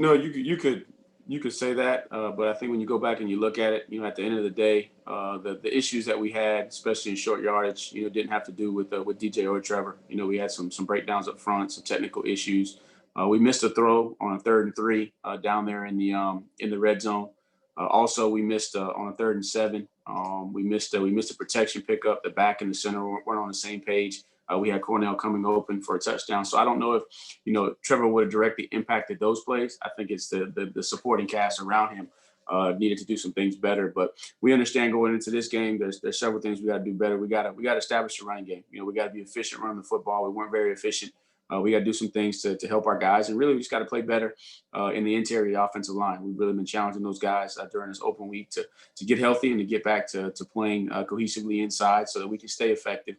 No, you could say that, but I think when you go back and you look at it, at the end of the day, the issues that we had, especially in short yardage, didn't have to do with DJ or Trevor. We had some breakdowns up front, some technical issues. We missed a throw on a 3rd and 3 down there in the red zone. Also, we missed on a 3rd and 7. We missed a protection pickup. The back and the center weren't on the same page. We had Cornell coming open for a touchdown. So I don't know if, Trevor would have directly impacted those plays. I think it's the supporting cast around him needed to do some things better. But we understand going into this game, there's several things we got to do better. We got to establish a running game. We got to be efficient running the football. We weren't very efficient. We got to do some things to help our guys. And really, we just got to play better in the interior offensive line. We've really been challenging those guys during this open week to get healthy and to get back to playing cohesively inside so that we can stay effective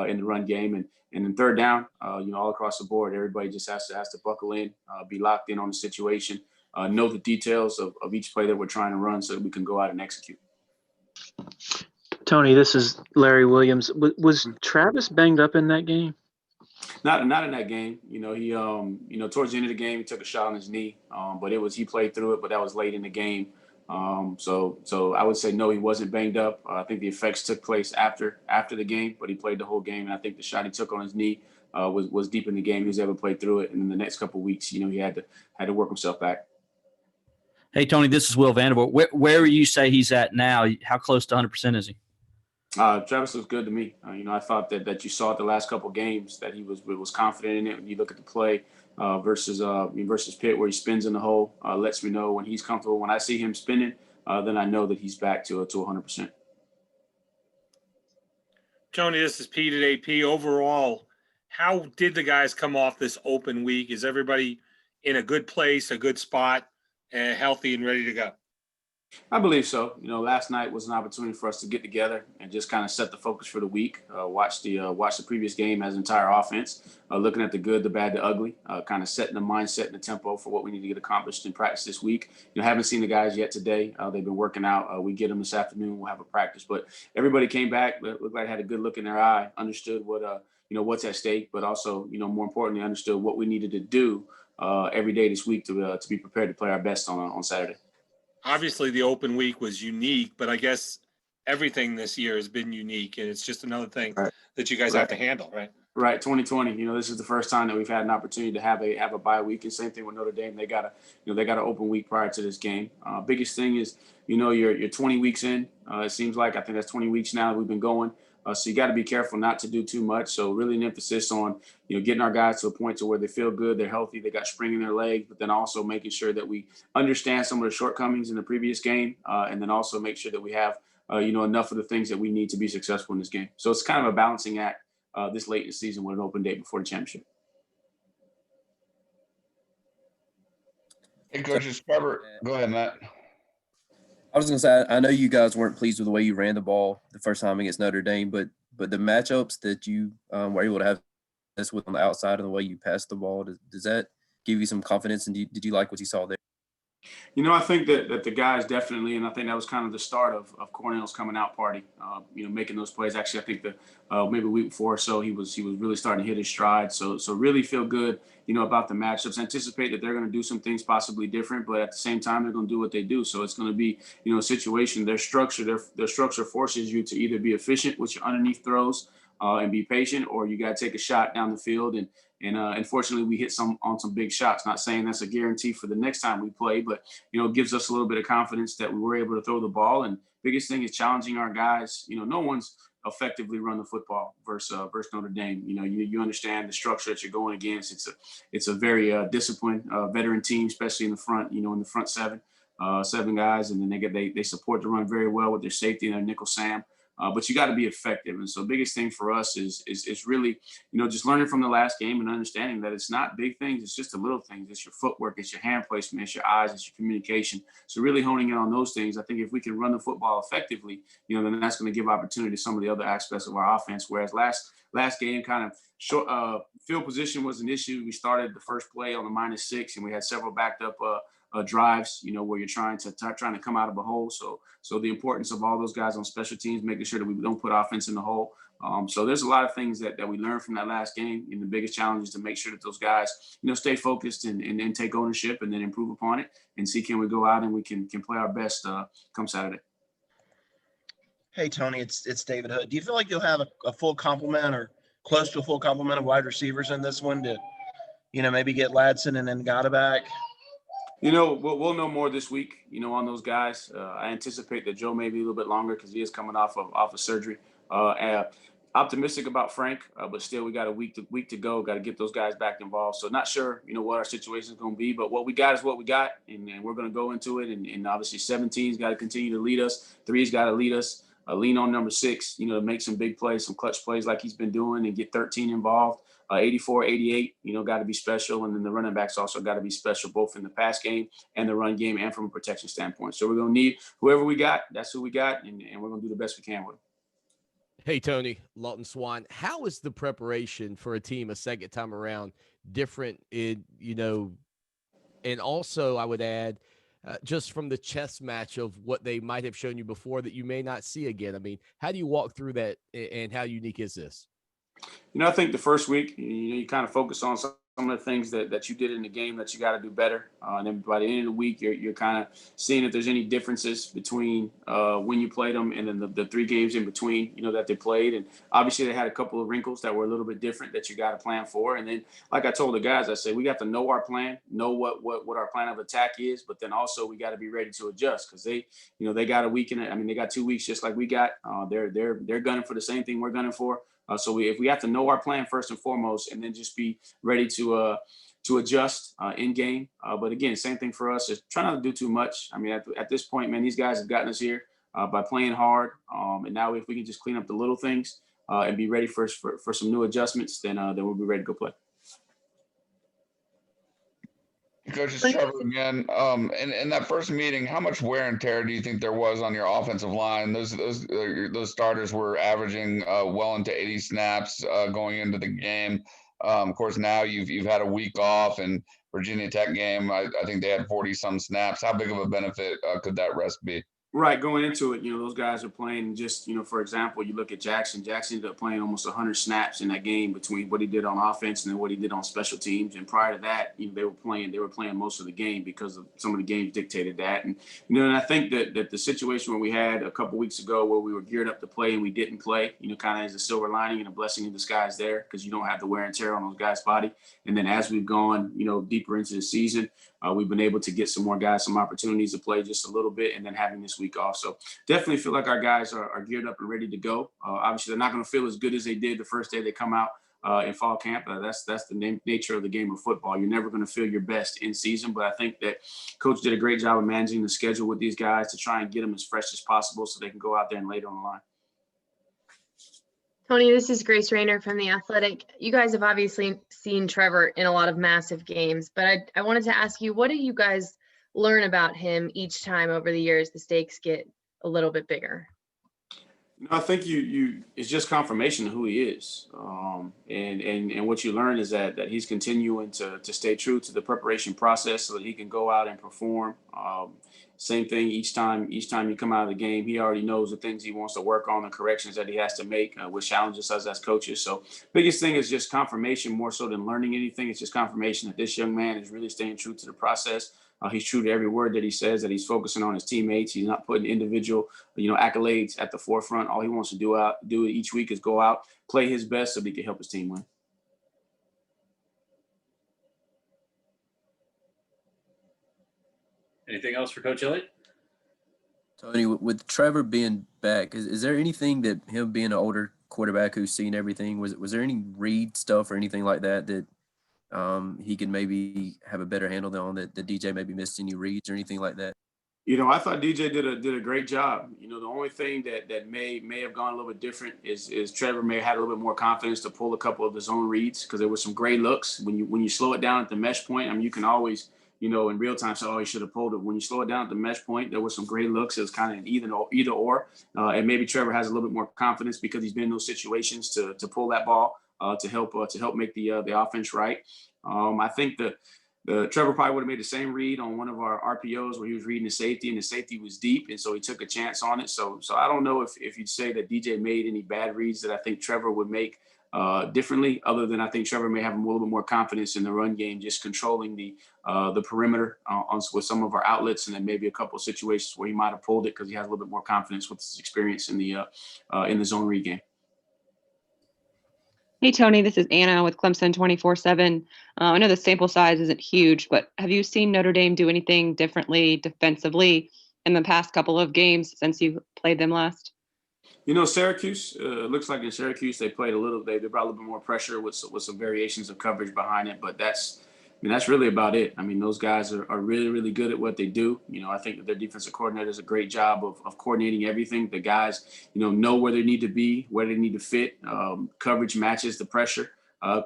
in the run game. And in 3rd down, all across the board, everybody just has to buckle in, be locked in on the situation, know the details of each play that we're trying to run so that we can go out and execute. Tony, this is Larry Williams. Was Travis banged up in that game? Not in that game. He towards the end of the game he took a shot on his knee, but he played through it, but that was late in the game. So I would say no, he wasn't banged up. I think the effects took place after the game, but he played the whole game, and I think the shot he took on his knee was deep in the game. He was able to play through it, and in the next couple of weeks, he had to work himself back. Hey Tony, this is Will Vanderbilt. Where you say he's at now? How close to 100% is he? Travis looks good to me. I thought that you saw it the last couple of games that he was confident in it. When you look at the play versus Pitt, where he spins in the hole, lets me know when he's comfortable. When I see him spinning, then I know that he's back to 100%. Tony, this is Pete at AP. Overall, how did the guys come off this open week? Is everybody in a good place, a good spot, healthy and ready to go? I believe so. Last night was an opportunity for us to get together and just kind of set the focus for the week. Watch the previous game as an entire offense, looking at the good, the bad, the ugly, kind of setting the mindset and the tempo for what we need to get accomplished in practice this week. Haven't seen the guys yet today. They've been working out. We get them this afternoon. We'll have a practice, but everybody came back. Looked like had a good look in their eye. Understood what's at stake, but also more importantly, understood what we needed to do every day this week to be prepared to play our best on Saturday. Obviously, the open week was unique, but I guess everything this year has been unique, and it's just another thing that you guys have to handle, right? Right, 2020. This is the first time that we've had an opportunity to have a bye week, and same thing with Notre Dame. They got an open week prior to this game. Biggest thing is you're 20 weeks in. It seems like I think that's 20 weeks now that we've been going. So you got to be careful not to do too much. So really an emphasis on, getting our guys to a point to where they feel good, they're healthy, they got spring in their legs, but then also making sure that we understand some of the shortcomings in the previous game, and then also make sure that we have, enough of the things that we need to be successful in this game. So it's kind of a balancing act this late in the season with an open date before the championship. Hey, Coach Trevor, go ahead, Matt. I was going to say, I know you guys weren't pleased with the way you ran the ball the first time against Notre Dame, but the matchups that you were able to have this with on the outside and the way you passed the ball, does that give you some confidence? And did you like what you saw there? I think that the guys definitely, and I think that was kind of the start of Cornell's coming out party, making those plays. Actually, I think maybe a week before or so, he was really starting to hit his stride. So really feel good, about the matchups. Anticipate that they're going to do some things possibly different, but at the same time, they're going to do what they do. So it's going to be, a situation, their structure forces you to either be efficient with your underneath throws and be patient, or you got to take a shot down the field. And unfortunately, we hit on some big shots. Not saying that's a guarantee for the next time we play, but, it gives us a little bit of confidence that we were able to throw the ball. And biggest thing is challenging our guys. No one's effectively run the football versus Notre Dame. You understand the structure that you're going against. It's a very disciplined veteran team, especially in the front, in the front seven guys. And then they support the run very well with their safety and their nickel Sam. But you got to be effective. And so biggest thing for us is really, just learning from the last game and understanding that it's not big things. It's just the little things. It's your footwork. It's your hand placement. It's your eyes. It's your communication. So really honing in on those things. I think if we can run the football effectively, then that's going to give opportunity to some of the other aspects of our offense. Whereas last game kind of short field position was an issue. We started the first play on the -6 and we had several backed up drives, where you're trying to come out of a hole. So the importance of all those guys on special teams, making sure that we don't put offense in the hole, So there's a lot of things that we learned from that last game. And the biggest challenge is to make sure that those guys, stay focused and take ownership and then improve upon it and see, can we go out and we can play our best come Saturday. Hey, Tony, it's David Hood. Do you feel like you'll have a full complement or close to a full complement of wide receivers in this one to, maybe get Ladson and then Ngata back? We'll know more this week, on those guys. I anticipate that Joe may be a little bit longer because he is coming off of surgery. Optimistic about Frank, but still we got a week to go. Got to get those guys back involved. So not sure, what our situation is going to be, but what we got is what we got, and we're going to go into it. And obviously 17's got to continue to lead us. 3's got to lead us. Lean on number 6, to make some big plays, some clutch plays like he's been doing, and get 13 involved. 84, 88, got to be special. And then the running backs also got to be special, both in the pass game and the run game and from a protection standpoint. So we're going to need whoever we got. That's who we got. And we're going to do the best we can with them. Hey, Tony, Lawton Swan, how is the preparation for a team a second time around different in, and also I would add just from the chess match of what they might have shown you before that you may not see again? I mean, how do you walk through that and how unique is this? I think the first week, you kind of focus on some of the things that you did in the game that you got to do better. And then by the end of the week, you're kind of seeing if there's any differences between when you played them and then the 3 games in between, that they played. And obviously they had a couple of wrinkles that were a little bit different that you got to plan for. And then, like I told the guys, I said, we got to know our plan, know what our plan of attack is, but then also we got to be ready to adjust because they got a week in it. I mean, they got 2 weeks just like we got. They're gunning for the same thing we're gunning for. So if we have to know our plan first and foremost, and then just be ready to adjust in game. But again, same thing for us. Just try not to do too much. I mean, at this point, man, these guys have gotten us here by playing hard. And now if we can just clean up the little things and be ready for some new adjustments, then we'll be ready to go play. Coach, it's Trevor again. In that first meeting, how much wear and tear do you think there was on your offensive line? Those starters were averaging well into 80 snaps going into the game. Of course, now you've had a week off, and Virginia Tech game, I think they had 40 some snaps. How big of a benefit could that rest be? Right, going into it, those guys are playing just, for example, you look at Jackson. Jackson ended up playing almost 100 snaps in that game between what he did on offense and then what he did on special teams. And prior to that, they were playing most of the game because of some of the games dictated that. And, and I think that the situation where we had a couple weeks ago where we were geared up to play and we didn't play, kind of as a silver lining and a blessing in disguise there because you don't have the wear and tear on those guys' body. And then as we've gone, deeper into the season, we've been able to get some more guys some opportunities to play just a little bit and then having this week off. So definitely feel like our guys are geared up and ready to go. Obviously, they're not going to feel as good as they did the first day they come out in fall camp. That's the nature of the game of football. You're never going to feel your best in season, but I think that Coach did a great job of managing the schedule with these guys to try and get them as fresh as possible so they can go out there and lay it on the line. Tony, this is Grace Rayner from The Athletic. You guys have obviously seen Trevor in a lot of massive games, but I wanted to ask you, what do you guys learn about him each time over the years the stakes get a little bit bigger? I think it's just confirmation of who he is. And what you learn is that he's continuing to stay true to the preparation process so that he can go out and perform. Same thing each time you come out of the game, he already knows the things he wants to work on, the corrections that he has to make, which challenges us as coaches. So biggest thing is just confirmation more so than learning anything. It's just confirmation that this young man is really staying true to the process. He's true to every word that he says, that he's focusing on his teammates. He's not putting individual, accolades at the forefront. All he wants to do each week is go out, play his best so he can help his team win. Anything else for Coach Elliott? Tony, with Trevor being back, is there anything that him being an older quarterback who's seen everything, was there any read stuff or anything like that he could maybe have a better handle on that DJ maybe missed any reads or anything like that? I thought DJ did a great job. The only thing that may have gone a little bit different is Trevor may have had a little bit more confidence to pull a couple of his own reads because there were some great looks. When you slow it down at the mesh point, I mean, you can always, in real time say, oh, he should have pulled it. When you slow it down at the mesh point, there were some great looks. It was kind of an either or. And maybe Trevor has a little bit more confidence because he's been in those situations to pull that ball to help make the offense right. I think Trevor probably would have made the same read on one of our RPOs where he was reading the safety, and the safety was deep, and so he took a chance on it. So I don't know if you'd say that DJ made any bad reads that I think Trevor would make differently, other than I think Trevor may have a little bit more confidence in the run game, just controlling the perimeter with some of our outlets, and then maybe a couple of situations where he might have pulled it because he has a little bit more confidence with his experience in the zone read game. Hey, Tony, this is Anna with Clemson 24/7. I know the sample size isn't huge, but have you seen Notre Dame do anything differently defensively in the past couple of games since you played them last? Syracuse, looks like in Syracuse they played they brought a little bit more pressure with some variations of coverage behind it, but that's really about it. I mean, those guys are really, really good at what they do. I think that their defensive coordinator does a great job of coordinating everything. The guys, know where they need to be, where they need to fit. Coverage matches the pressure.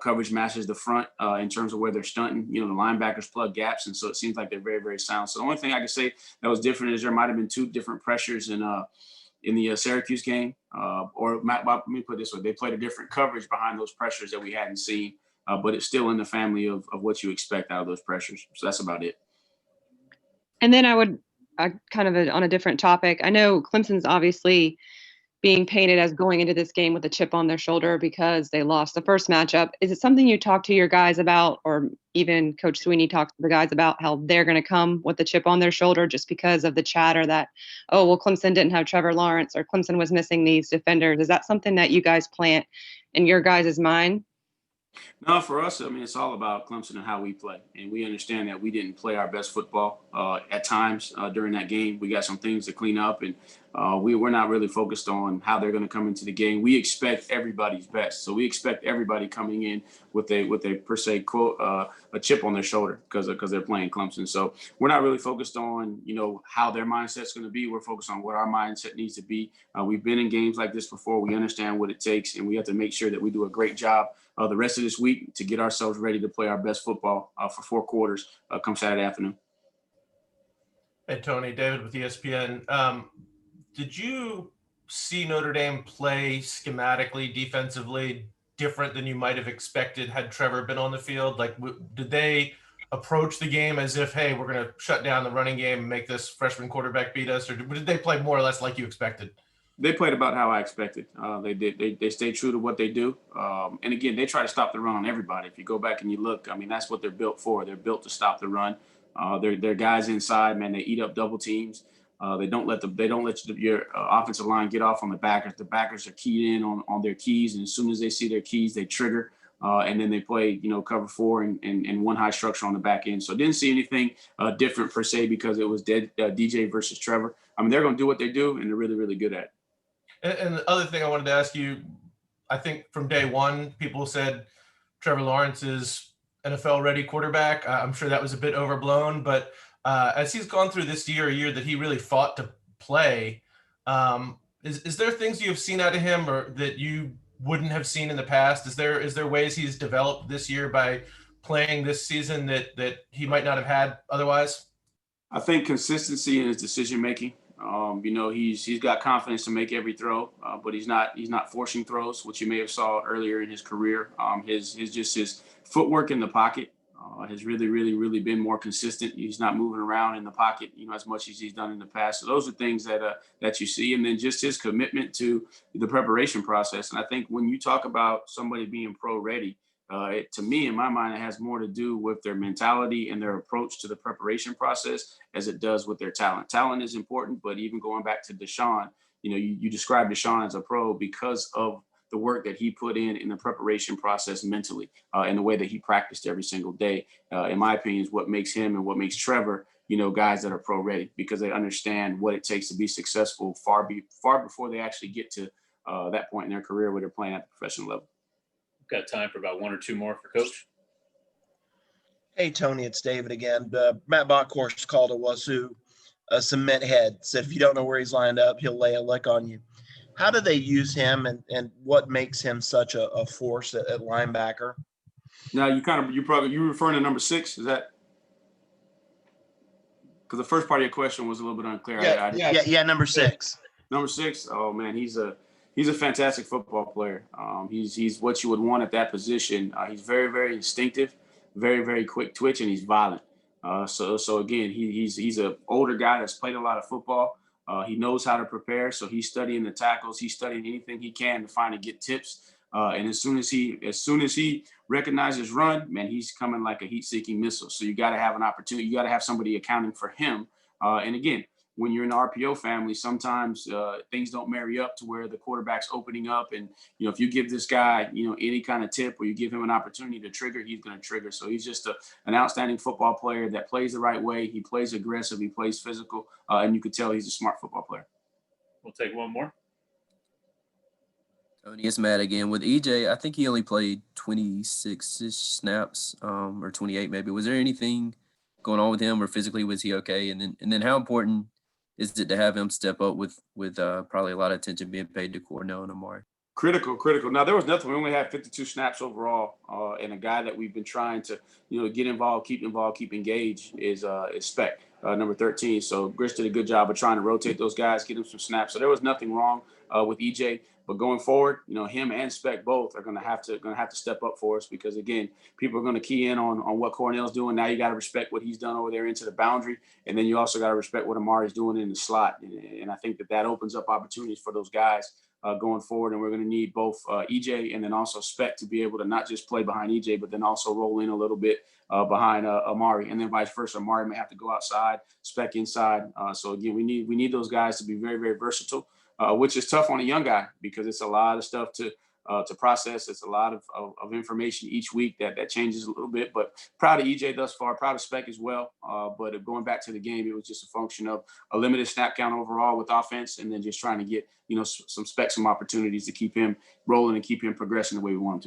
Coverage matches the front in terms of where they're stunting. The linebackers plug gaps, and so it seems like they're very, very sound. So the only thing I can say that was different is there might have been two different pressures in the Syracuse game. Or let me put it this way: they played a different coverage behind those pressures that we hadn't seen. But it's still in the family of what you expect out of those pressures. So that's about it. And then on a different topic, I know Clemson's obviously being painted as going into this game with a chip on their shoulder because they lost the first matchup. Is it something you talk to your guys about, or even Coach Sweeney talks to the guys about how they're going to come with a chip on their shoulder just because of the chatter that, oh, well, Clemson didn't have Trevor Lawrence or Clemson was missing these defenders? Is that something that you guys plant in your guys' mind? No, for us, it's all about Clemson and how we play. And we understand that we didn't play our best football at times during that game. We got some things to clean up, and we're not really focused on how they're going to come into the game. We expect everybody's best. So we expect everybody coming in with a per se quote, a chip on their shoulder because they're playing Clemson. So we're not really focused on, how their mindset's going to be. We're focused on what our mindset needs to be. We've been in games like this before. We understand what it takes, and we have to make sure that we do a great job the rest of this week to get ourselves ready to play our best football for 4 quarters come Saturday afternoon. Hey, Tony, David with ESPN. Did you see Notre Dame play schematically, defensively different than you might have expected had Trevor been on the field? Like, did they approach the game as if, hey, we're going to shut down the running game and make this freshman quarterback beat us? Or did they play more or less like you expected? They played about how I expected. They did. They stayed true to what they do. And again, they try to stop the run on everybody. If you go back and you look, that's what they're built for. They're built to stop the run. They're guys inside, man. They eat up double teams. They don't let your offensive line get off on the backers. The backers are keyed in on their keys, and as soon as they see their keys, they trigger. And then they play, cover 4 and one high structure on the back end. So didn't see anything different per se because it was DJ versus Trevor. They're going to do what they do, and they're really, really good at it. And the other thing I wanted to ask you, I think from day one, people said Trevor Lawrence is NFL-ready quarterback. I'm sure that was a bit overblown, but as he's gone through this year, a year that he really fought to play, is there things you have seen out of him or that you wouldn't have seen in the past? Is there ways he's developed this year by playing this season that he might not have had otherwise? I think consistency in his decision-making. He's got confidence to make every throw, but he's not forcing throws, which you may have saw earlier in his career. His footwork in the pocket has really, really, really been more consistent. He's not moving around in the pocket, as much as he's done in the past. So those are things that you see, and then just his commitment to the preparation process. And I think when you talk about somebody being pro ready, to me, in my mind, it has more to do with their mentality and their approach to the preparation process as it does with their talent. Talent is important, but even going back to Deshaun, you described Deshaun as a pro because of the work that he put in the preparation process mentally and the way that he practiced every single day. In my opinion, is what makes him and what makes Trevor, guys that are pro ready because they understand what it takes to be successful far before they actually get to that point in their career where they're playing at the professional level. Got time for about 1 or 2 more for Coach. Hey, Tony, it's David again. Matt Bockhorst called Owusu a cement head. Said if you don't know where he's lined up, he'll lay a lick on you. How do they use him, and what makes him such a force at linebacker? Now you're referring to number 6. Is that because the first part of your question was a little bit unclear? Yeah, number 6. Number 6. Oh man, he's a fantastic football player. He's what you would want at that position. He's very, very instinctive, very, very quick twitch, and he's violent. So again, he's an older guy that's played a lot of football. He knows how to prepare, so he's studying the tackles. He's studying anything he can to find and get tips. And as soon as he recognizes run, man, he's coming like a heat-seeking missile. So you got to have an opportunity. You got to have somebody accounting for him. And again, when you're in the RPO family, sometimes things don't marry up to where the quarterback's opening up. And, if you give this guy, any kind of tip or you give him an opportunity to trigger, he's going to trigger. So he's just an outstanding football player that plays the right way. He plays aggressive. He plays physical. And you could tell he's a smart football player. We'll take one more. Tony, it's Matt again. With EJ, I think he only played 26-ish snaps, or 28 maybe. Was there anything going on with him, or physically was he okay? And then how important is it to have him step up with probably a lot of attention being paid to Cornell and Amari? Critical. Now, there was nothing. We only had 52 snaps overall, and a guy that we've been trying to, get involved, keep engaged is Speck, number 13. So Gris did a good job of trying to rotate those guys, get them some snaps. So there was nothing wrong with EJ. But going forward, him and Speck both are going to have to step up for us, because again, people are going to key in on what Cornell's doing. Now you got to respect what he's done over there into the boundary, and then you also got to respect what Amari's doing in the slot. And I think that opens up opportunities for those guys going forward. And we're going to need both EJ and then also Speck to be able to not just play behind EJ, but then also roll in a little bit behind Amari, and then vice versa. Amari may have to go outside, Speck inside. So again, we need those guys to be very, very versatile. Which is tough on a young guy, because it's a lot of stuff to process. It's a lot of information each week that changes a little bit. But proud of EJ thus far, proud of Speck as well. But going back to the game, it was just a function of a limited snap count overall with offense, and then just trying to get some Speck some opportunities to keep him rolling and keep him progressing the way we want him to.